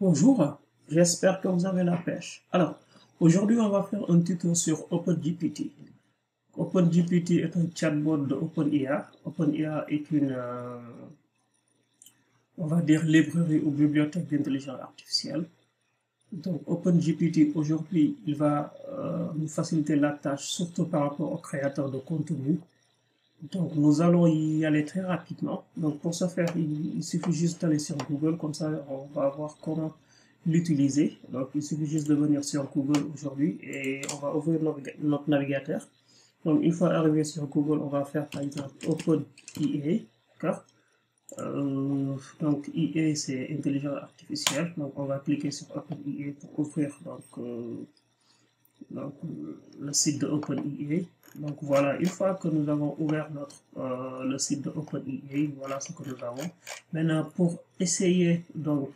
Bonjour, j'espère que vous avez la pêche. Alors, aujourd'hui, on va faire un tuto sur OpenGPT. OpenGPT est un chatbot de OpenIA. OpenIA est on va dire, librairie ou bibliothèque d'intelligence artificielle. Donc, OpenGPT, aujourd'hui, il va nous faciliter la tâche, surtout par rapport aux créateurs de contenu. Donc, nous allons y aller très rapidement. Donc, pour ce faire, il suffit juste d'aller sur Google, comme ça, on va voir comment l'utiliser. Donc, il suffit juste de venir sur Google aujourd'hui et on va ouvrir notre navigateur. Donc, une fois arrivé sur Google, on va faire par exemple OpenIA, d'accord? Donc, IA, c'est intelligence artificielle. Donc, on va cliquer sur OpenIA pour ouvrir donc, le site de OpenIA. Donc voilà, une fois que nous avons ouvert le site de OpenIA, voilà ce que nous avons. Maintenant, pour essayer le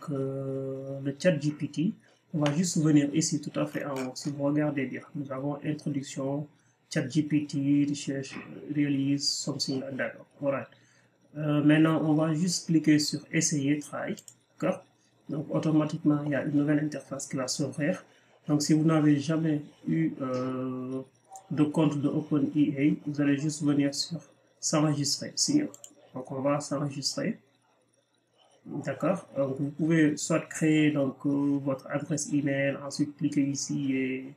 chat GPT, on va juste venir ici tout à fait en haut. Si vous regardez bien, nous avons introduction, chat GPT, research, release, something like that. Voilà. Maintenant, on va juste cliquer sur essayer, try. D'accord? Donc automatiquement, il y a une nouvelle interface qui va s'ouvrir. Donc si vous n'avez jamais eu de compte de OpenIA, vous allez juste venir sur s'enregistrer. Donc on va s'enregistrer. D'accord? Donc vous pouvez soit créer votre adresse email, ensuite cliquer ici et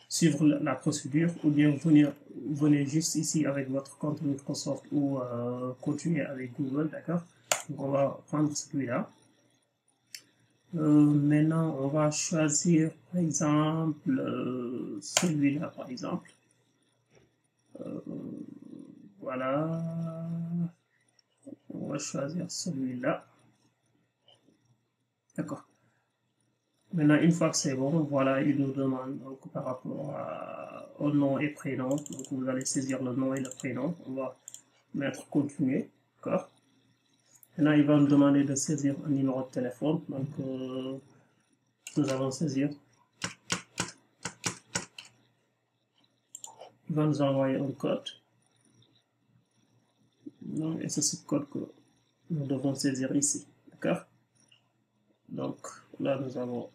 suivre la procédure, ou bien venez juste ici avec votre compte Microsoft ou continuer avec Google, d'accord? Donc on va prendre celui-là. Maintenant, on va choisir, par exemple, celui-là, par exemple. Voilà. On va choisir celui-là. D'accord. Maintenant, une fois que c'est bon, voilà, il nous demande donc, par rapport au nom et prénom. Donc, vous allez saisir le nom et le prénom. On va mettre continuer. D'accord. Maintenant, il va nous demander de saisir un numéro de téléphone. Donc, nous allons saisir. Il va nous envoyer un code. Et c'est ce code que nous devons saisir ici. D'accord? Donc, là, nous avons.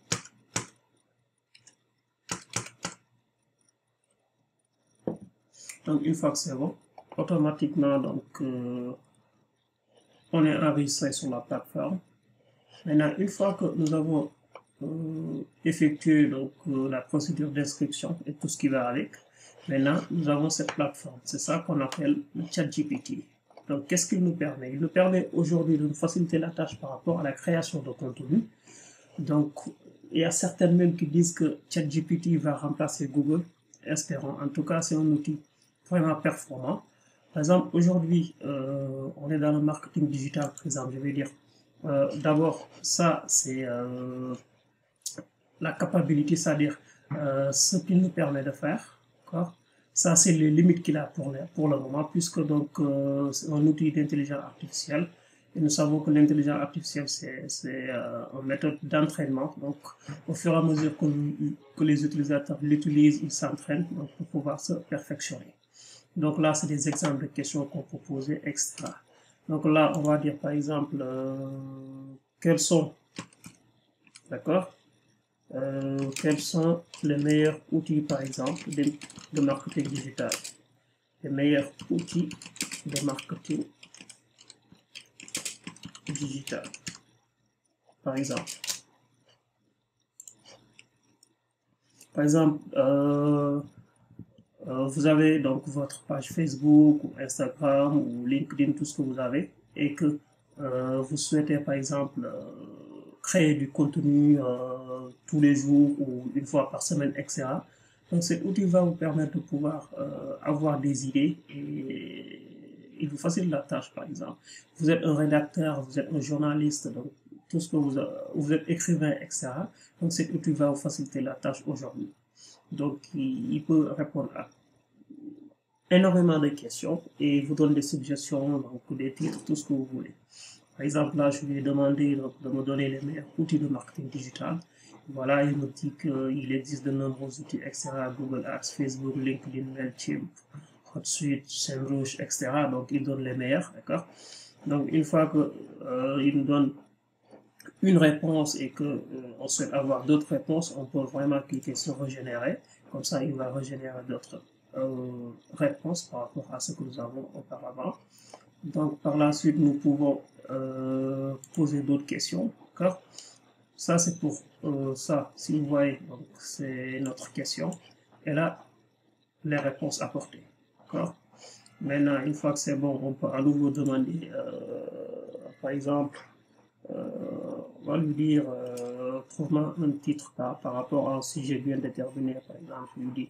Donc, une fois que c'est bon, automatiquement, on est enregistré sur la plateforme. Maintenant, une fois que nous avons effectué la procédure d'inscription et tout ce qui va avec, maintenant, nous avons cette plateforme. C'est ça qu'on appelle le ChatGPT. Donc, qu'est-ce qu'il nous permet? Il nous permet aujourd'hui de nous faciliter la tâche par rapport à la création de contenu. Donc, il y a certaines même qui disent que ChatGPT va remplacer Google. Espérons. En tout cas, c'est un outil vraiment performant. Par exemple, aujourd'hui, on est dans le marketing digital, par exemple, je vais dire. D'abord, ça, c'est la capacité, c'est-à-dire ce qu'il nous permet de faire. Ça, c'est les limites qu'il a pour le moment, puisque c'est un outil d'intelligence artificielle. Et nous savons que l'intelligence artificielle, c'est une méthode d'entraînement. Donc, au fur et à mesure que les utilisateurs l'utilisent, ils s'entraînent pour pouvoir se perfectionner. Donc là, c'est des exemples de questions qu'on peut poser extra. Donc là, on va dire par exemple, quels sont, d'accord, quels sont les meilleurs outils, par exemple, de marketing digital. Les meilleurs outils de marketing digital, par exemple. Par exemple, vous avez donc votre page Facebook ou Instagram ou LinkedIn, tout ce que vous avez, et que vous souhaitez par exemple créer du contenu tous les jours ou une fois par semaine, etc. Donc cet outil va vous permettre de pouvoir avoir des idées et il vous facilite la tâche par exemple. Vous êtes un rédacteur, vous êtes un journaliste, donc tout ce que vous êtes écrivain, etc. Donc cet outil va vous faciliter la tâche aujourd'hui. Donc il peut répondre à énormément de questions et vous donne des suggestions, donc des titres, tout ce que vous voulez. Par exemple, là, je lui ai demandé de me donner les meilleurs outils de marketing digital. Voilà, il me dit qu'il existe de nombreux outils, etc. Google Ads, Facebook, LinkedIn, Mailchimp, HotSuite, SEMrush, etc. Donc, il donne les meilleurs, d'accord? Donc, une fois qu'il nous donne une réponse et que on souhaite avoir d'autres réponses, on peut vraiment cliquer sur régénérer. Comme ça, il va régénérer d'autres réponses par rapport à ce que nous avons auparavant. Donc, par la suite, nous pouvons poser d'autres questions. D'accord? Ça, c'est pour ça. Si vous voyez, c'est notre question. Et là, les réponses apportées. D'accord? Maintenant, une fois que c'est bon, on peut à nouveau demander, par exemple, on va lui dire, trouve-moi un titre par rapport à un sujet bien déterminé. Par exemple, je lui dis,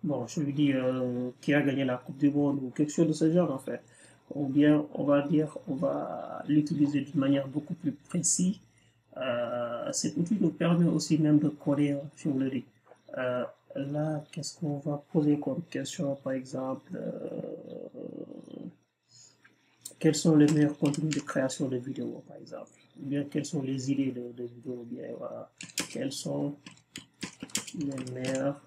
bon, je lui dis qui a gagné la Coupe du Monde ou quelque chose de ce genre en fait. Ou bien on va dire, on va l'utiliser d'une manière beaucoup plus précise. Cet outil nous permet aussi même de coder, je vous le dis. Là, qu'est-ce qu'on va poser comme question, par exemple, quels sont les meilleurs contenus de création de vidéos, par exemple, ou bien quelles sont les idées de vidéos, ou bien voilà, quels sont les meilleurs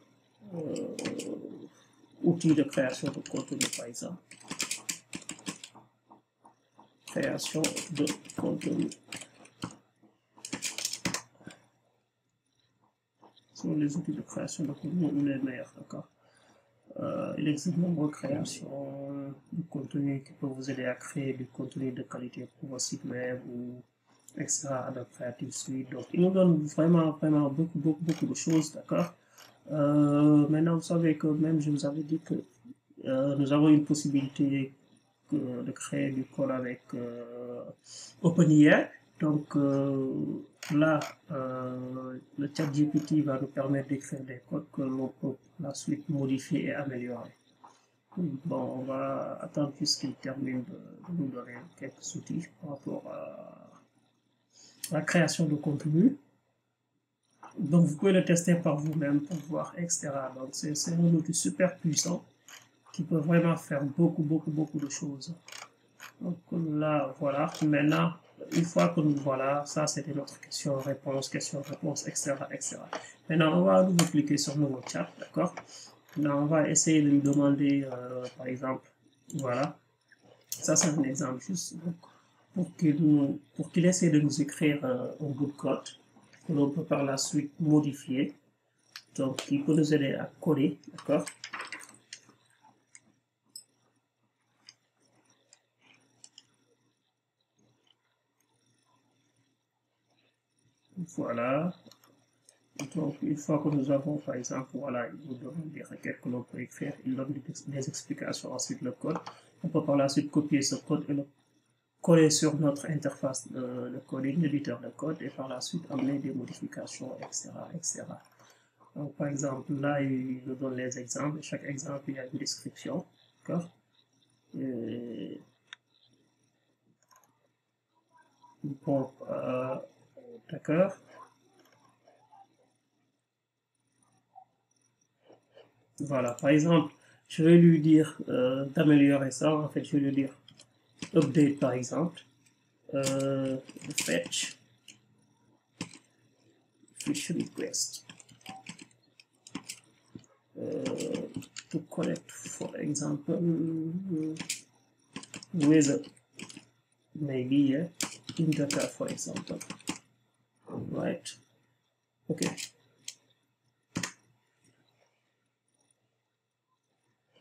outils de création de contenu, par exemple. Création de contenu. Ce sont les outils de création de contenu ou les meilleurs, d'accord? Il existe de nombreuses créations de contenu qui peuvent vous aider à créer du contenu de qualité pour vos sites web ou etc. de Creative Suite. Donc, il nous donne vraiment beaucoup de choses, d'accord? Maintenant, vous savez que même je vous avais dit que nous avons une possibilité de créer du code avec OpenAI. Donc là, le chat GPT va nous permettre d'écrire des codes que l'on peut la suite modifier et améliorer. Bon, on va attendre jusqu'il termine de nous donner quelques outils par rapport à la création de contenu. Donc vous pouvez le tester par vous-même pour voir, etc. Donc c'est un outil super puissant qui peut vraiment faire beaucoup de choses. Donc là, voilà. Maintenant, une fois que nous voilà, ça c'était notre question-réponse, etc. Maintenant, on va nous cliquer sur nouveau chat, d'accord? Maintenant, on va essayer de lui demander, par exemple, voilà. Ça c'est un exemple juste donc, pour qu'il essaie de nous écrire un bout de code que l'on peut par la suite modifier. Donc, il peut nous aider à coder, d'accord? Voilà. Donc, une fois que nous avons, par exemple, voilà, il nous donne des requêtes que l'on peut écrire, il donne des explications, ensuite le code. On peut par la suite copier ce code et le coller sur notre interface de coding, l'éditeur de code, et par la suite amener des modifications, etc. Donc, par exemple, là, il nous donne les exemples. Chaque exemple, il y a une description, d'accord? Bon, d'accord. Voilà, par exemple, je vais lui dire d'améliorer ça. En fait, je vais lui dire update, par exemple. Fetch request to connect, for example, with maybe in data, for example. Right? Okay.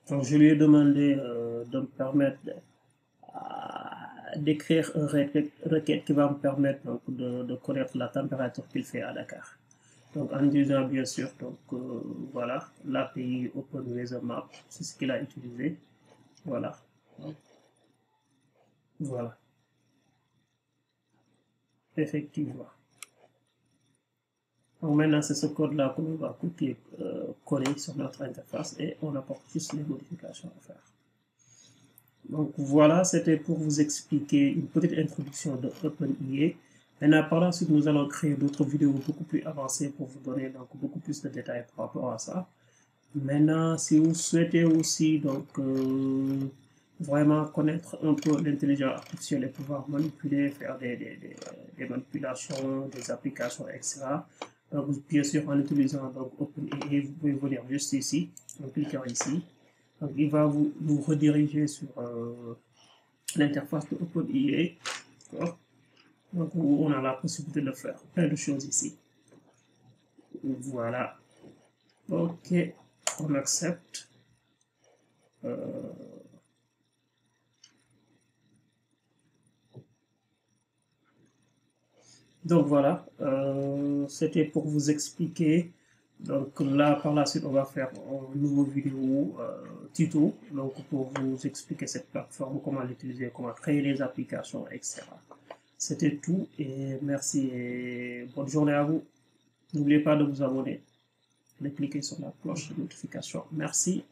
Donc, je lui ai demandé de me permettre d'écrire une requête qui va me permettre donc, de connaître la température qu'il fait à Dakar. Donc en utilisant bien sûr donc voilà l'API OpenWeatherMap, c'est ce qu'il a utilisé. Voilà. Voilà. Effectivement. Donc maintenant c'est ce code-là que l'on va copier, coller sur notre interface et on apporte juste les modifications à faire. Donc voilà, c'était pour vous expliquer une petite introduction de OpenAI. Maintenant, par la suite, nous allons créer d'autres vidéos beaucoup plus avancées pour vous donner donc beaucoup plus de détails par rapport à ça. Maintenant, si vous souhaitez aussi donc vraiment connaître un peu l'intelligence artificielle et pouvoir manipuler, faire des manipulations, des applications, etc. Donc, bien sûr, en utilisant donc OpenAI, vous pouvez venir juste ici, en cliquant ici. Donc, il va vous rediriger sur l'interface de OpenAI. Donc, on a la possibilité de faire plein de choses ici. Voilà. OK. On accepte. Donc voilà, c'était pour vous expliquer. Donc là, par la suite, on va faire un nouveau vidéo tuto, donc pour vous expliquer cette plateforme, comment l'utiliser, comment créer les applications, etc. C'était tout et merci et bonne journée à vous. N'oubliez pas de vous abonner, de cliquer sur la cloche de notification. Merci.